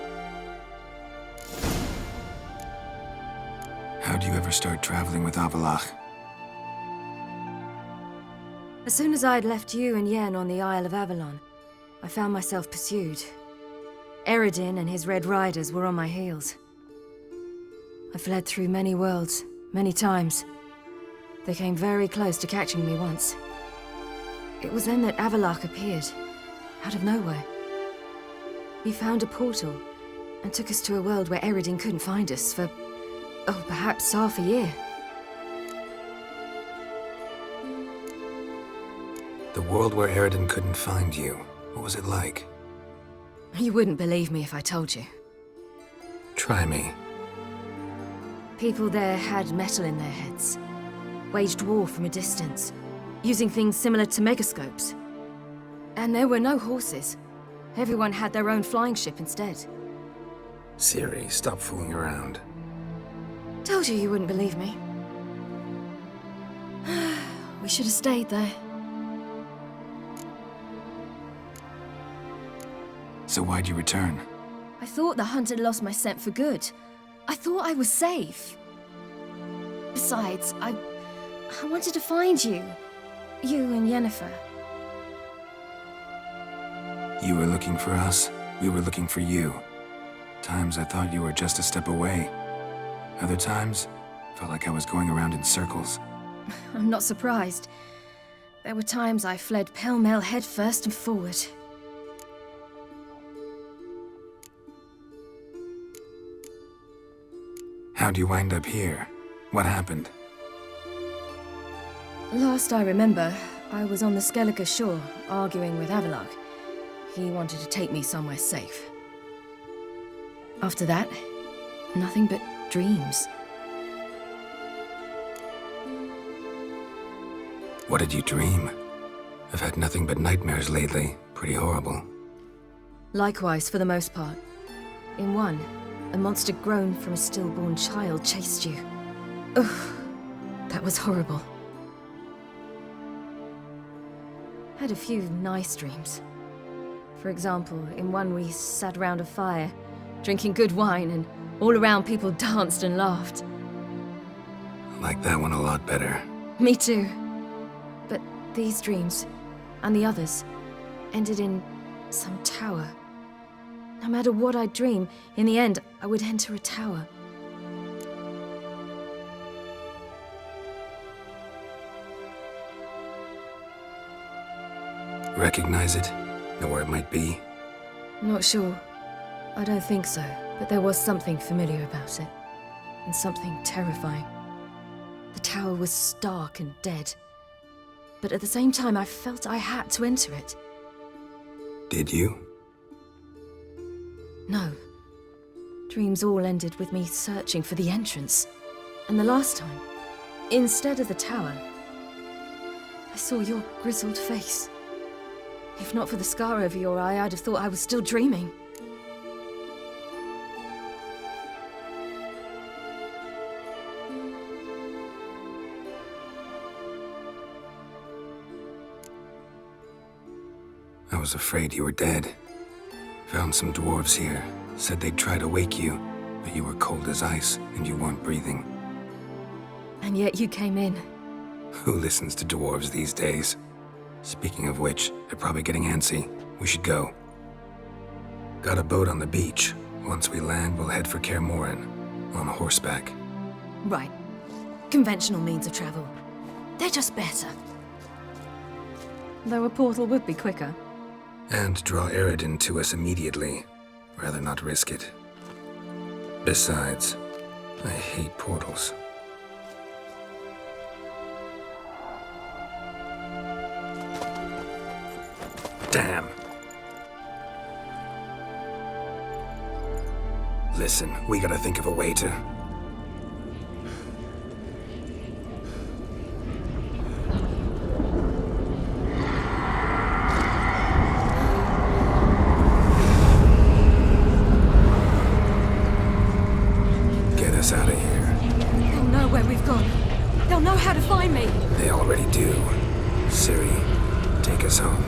S6: How'd you ever start traveling with Avalach?
S10: As soon as I'd left you and Yen on the Isle of Avalon, I found myself pursued. Eredin and his Red Riders were on my heels. I fled through many worlds, many times. They came very close to catching me once. It was then that Avalok appeared, out of nowhere. He found a portal and took us to a world where Eredin couldn't find us for, perhaps half a year.
S6: The world where Eredin couldn't find you. What was it like?
S10: You wouldn't believe me if I told you.
S6: Try me.
S10: People there had metal in their heads, waged war from a distance, using things similar to megascopes. And there were no horses. Everyone had their own flying ship instead.
S6: Ciri, stop fooling around.
S10: Told you you wouldn't believe me. We should have stayed there.
S6: So why'd you return?
S10: I thought the hunt had lost my scent for good. I thought I was safe. Besides, I wanted to find you. You and Yennefer.
S6: You were looking for us, we were looking for you. Times I thought you were just a step away. Other times, felt like I was going around in circles.
S10: I'm not surprised. There were times I fled pell-mell head first and forward.
S6: How'd you wind up here? What happened?
S10: Last I remember, I was on the Skellige shore, arguing with Avalok. He wanted to take me somewhere safe. After that, nothing but dreams.
S6: What did you dream? I've had nothing but nightmares lately. Pretty horrible.
S10: Likewise, for the most part. In one, a monster grown from a stillborn child chased you. Ugh, that was horrible. Had a few nice dreams. For example, in one we sat around a fire, drinking good wine, and all around people danced and laughed.
S6: I like that one a lot better.
S10: Me too. But these dreams, and the others, ended in some tower. No matter what I dream, in the end, I would enter a tower.
S6: Recognize it? Know where it might be?
S10: Not sure. I don't think so, but there was something familiar about it. And something terrifying. The tower was stark and dead. But at the same time, I felt I had to enter it.
S6: Did you?
S10: No. Dreams all ended with me searching for the entrance. And the last time, instead of the tower, I saw your grizzled face. If not for the scar over your eye, I'd have thought I was still dreaming.
S6: I was afraid you were dead. Found some dwarves here. Said they'd try to wake you, but you were cold as ice and you weren't breathing.
S10: And yet you came in.
S6: Who listens to dwarves these days? Speaking of which, they're probably getting antsy. We should go. Got a boat on the beach. Once we land, we'll head for Kaer Morhen, on horseback.
S10: Right. Conventional means of travel. They're just better. Though a portal would be quicker.
S6: And draw Eredin to us immediately. Rather not risk it. Besides, I hate portals. Damn. Listen, we gotta think of a way to... Get us out of here.
S10: They'll know where we've gone. They'll know how to find me.
S6: They already do. Ciri, take us home.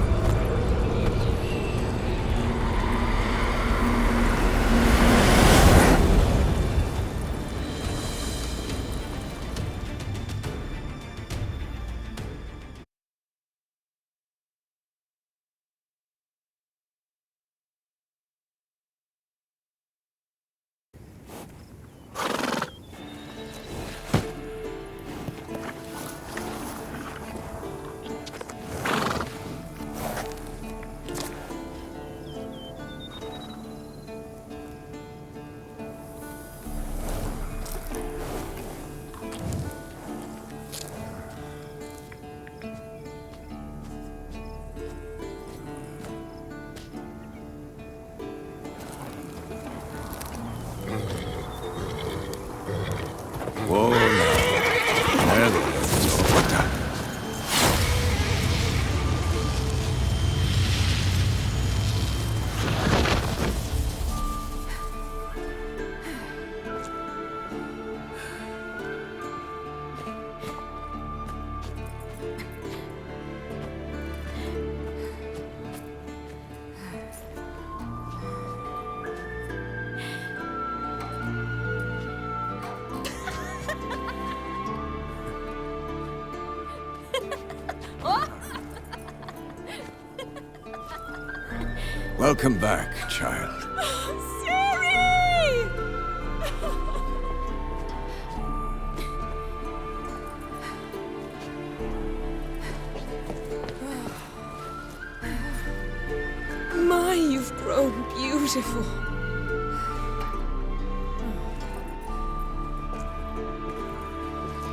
S19: Welcome back, child.
S5: My, you've grown beautiful.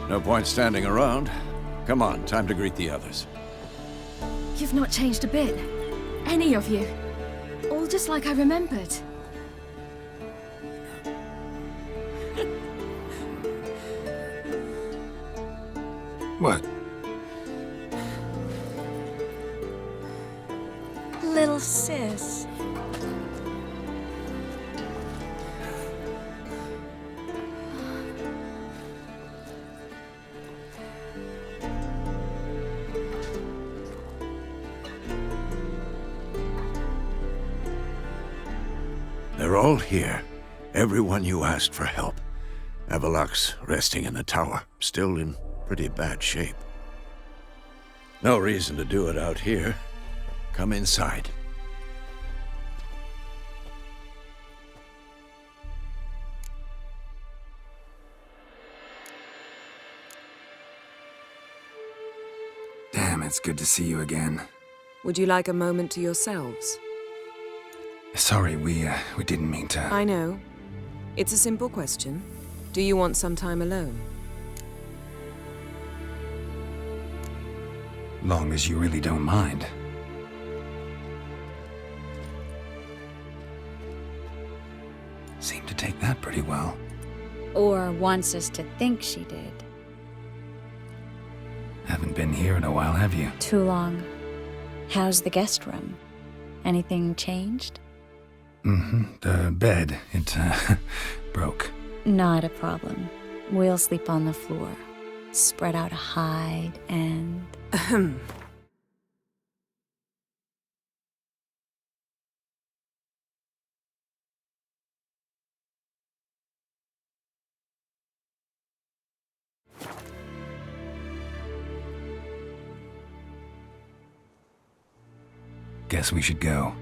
S19: No point standing around. Come on, time to greet the others.
S10: You've not changed a bit. Any of you. All just like I remembered.
S6: What?
S5: Little sis.
S19: They're all here. Everyone you asked for help. Avalok's resting in the tower, still in pretty bad shape. No reason to do it out here. Come inside.
S6: Damn, it's good to see you again.
S20: Would you like a moment to yourselves?
S6: Sorry, we didn't mean to...
S20: I know. It's a simple question. Do you want some time alone?
S6: Long as you really don't mind. Seemed to take that pretty well.
S21: Or wants us to think she did.
S6: Haven't been here in a while, have you?
S21: Too long. How's the guest room? Anything changed?
S6: The bed, it broke.
S21: Not a problem. We'll sleep on the floor. Spread out a hide and...
S6: Guess we should go.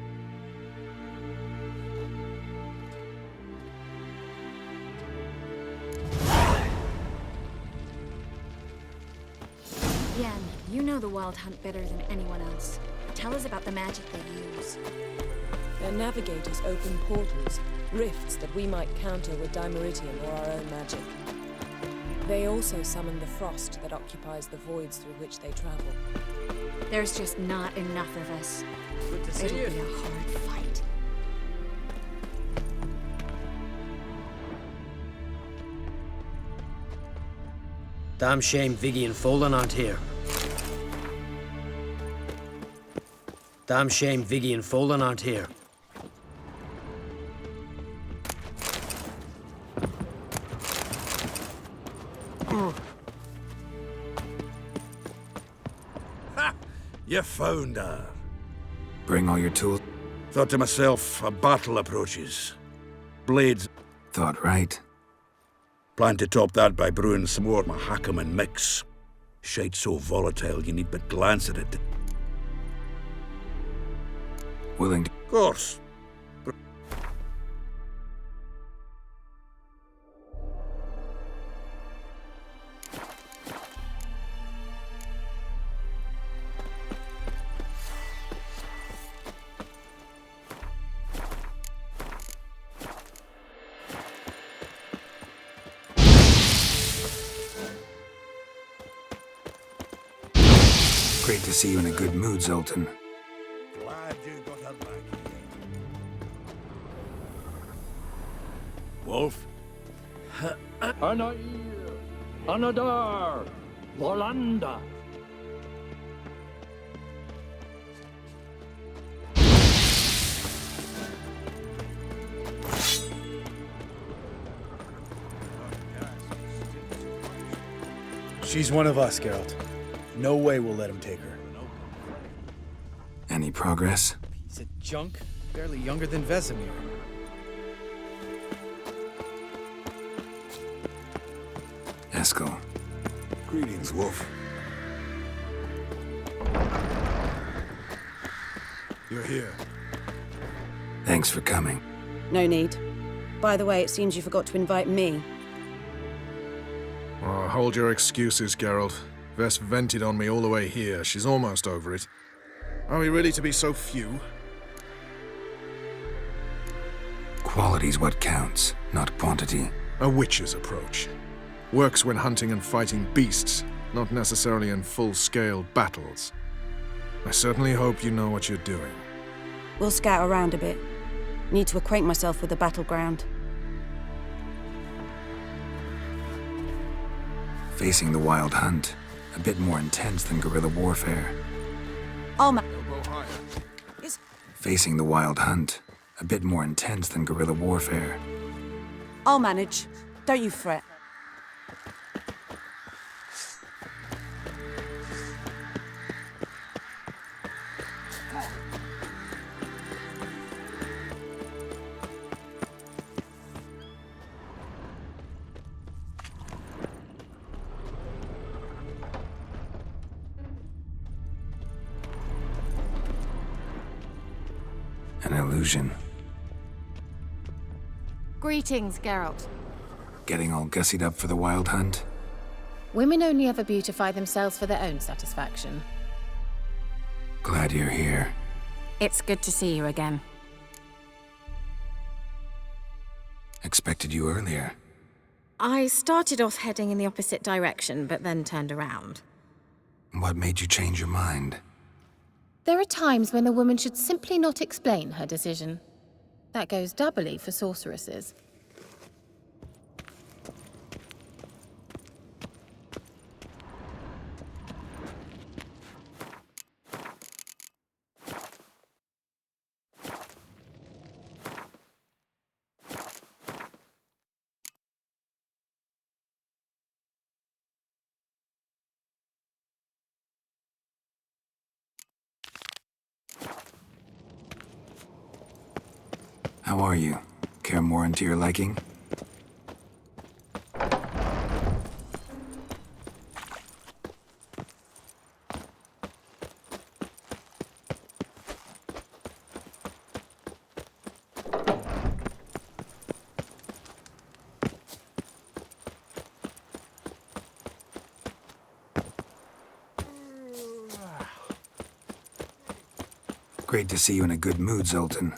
S22: Yen, you know the Wild Hunt better than anyone else. Tell us about the magic they use.
S20: Their navigators open portals, rifts that we might counter with Dimeritium or our own magic. They also summon the frost that occupies the voids through which they travel.
S22: There's just not enough of us.
S9: Good to see
S22: It'll
S9: you.
S22: be a hard fight.
S23: Damn shame Viggy and Folan aren't here. Damn shame Viggy and Folan aren't here.
S3: Ha! You found her.
S6: Bring all your tools.
S3: Thought to myself, a battle approaches. Blades.
S6: Thought right.
S3: Plan to top that by brewing some more Mahakaman mix. Shite so volatile you need but glance at it.
S6: Willing to...
S3: Of course.
S6: Great to see you in a good mood, Zoltan.
S3: Glad you got her back again.
S19: Wolf?
S15: Anair, Anadar, Volanda.
S24: She's one of us, Geralt. No way we'll let him take her.
S6: Any progress?
S24: Piece of junk, barely younger than Vesemir.
S6: Eskel.
S19: Greetings, Wolf.
S24: You're here.
S6: Thanks for coming.
S1: No need. By the way, it seems you forgot to invite me.
S4: Oh, hold your excuses, Geralt. Vess vented on me all the way here. She's almost over it. Are we really to be so few?
S6: Quality's what counts, not quantity.
S4: A witch's approach. Works when hunting and fighting beasts, not necessarily in full-scale battles. I certainly hope you know what you're doing.
S1: We'll scout around a bit. Need to acquaint myself with the battleground.
S6: Facing the Wild Hunt, a bit more intense than guerrilla warfare. Facing the Wild Hunt, a bit more intense than guerrilla warfare.
S1: I'll manage. Don't you fret.
S6: An illusion.
S7: Greetings, Geralt.
S6: Getting all gussied up for the Wild Hunt?
S7: Women only ever beautify themselves for their own satisfaction.
S6: Glad you're here.
S7: It's good to see you again.
S6: Expected you earlier.
S7: I started off heading in the opposite direction, but then turned around.
S6: What made you change your mind?
S7: There are times when a woman should simply not explain her decision. That goes doubly for sorceresses.
S6: How are you? Care more into your liking? Great to see you in a good mood, Zoltan.